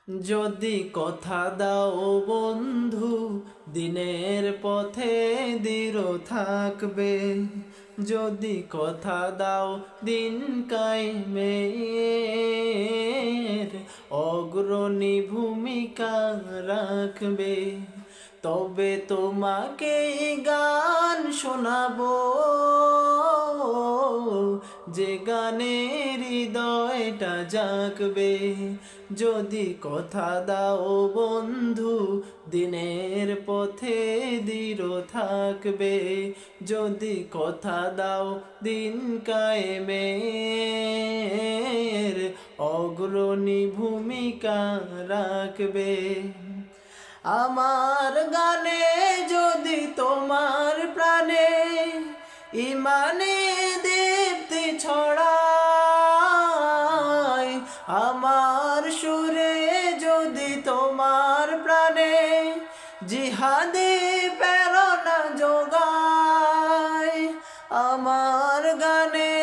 যদি কথা দাও বন্ধু, দিনের পথে দৃঢ় থাকবে। যদি কথা দাও দিন কায়েমের, অগ্রণী ভূমিকা রাখবে। তবে তোমাকে গান শোনাবো, যে গানে হৃদয়টা জাগবে। যদি কথা দাও বন্ধু, দিনের পথে দৃঢ় থাকবে। যদি কথা দাও দিন কায়েমের, অগ্রণী ভূমিকা রাখবে। আমার গানে যদি তোমার প্রাণে ইমানে দীপ্তি ছড়ায়, আমার সুরে যদি তোমার প্রাণে জিহাদি প্রেরণা যোগায়, আমার গানে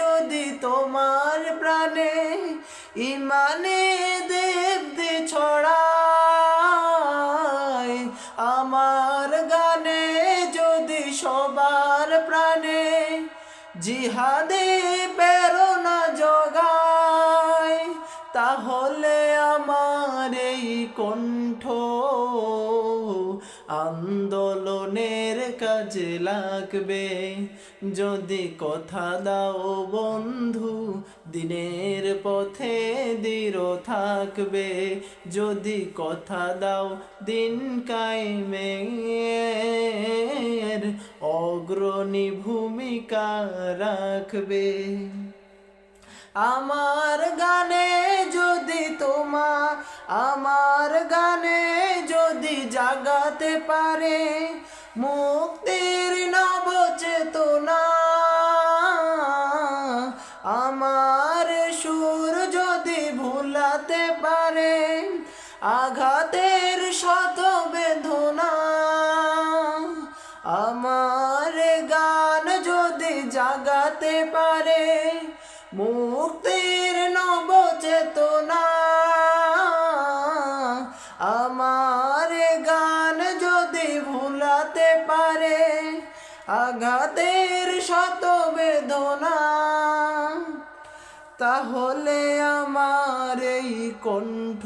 যদি তোমার প্রাণে ইমানে দীপ্তি ছড়ায়, আমার গানে যদি সবার প্রাণে জিহাদে প্রেরণা জগায়, তাহলে আমার এই কণ্ঠ আন্দোলনের কাজে লাগবে। যদি কথা দাও বন্ধু, দিনের পথে দৃঢ় থাকবে। যদি কথা দাও দিন কায়েমের, অগ্রণী ভূমিকা রাখবে। আমার গানে যদি আমার গানে যদি জাগাতে পারে মুক্তির নব চেতনা, আমার সুর যদি ভুলাতে পারে আঘাতের শত বেদনা, আমার গান যদি জাগাতে পারে মুক্তির নব চেতনা, আমার গান যদি ভুলাতে পারে আঘাতের শত বেদনা, তাহলে আমার এই কণ্ঠ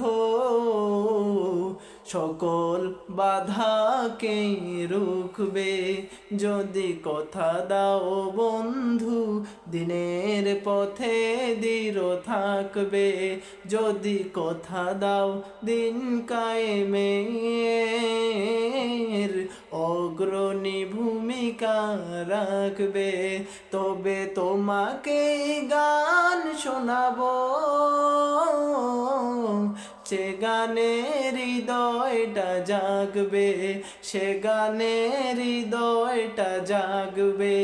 সকল বাধাকে রুখবে। যদি কথা দাও বন্ধু, দিনের পথে দৃঢ় থাকবে। যদি কথা দাও দিন কায়েমের, অগ্রণী ভূমিকা রাখবে। তবে তোমাকে গান শোনাবো, সে গানে হৃদয়টা জাগবে। সে গানে হৃদয়টা জাগবে।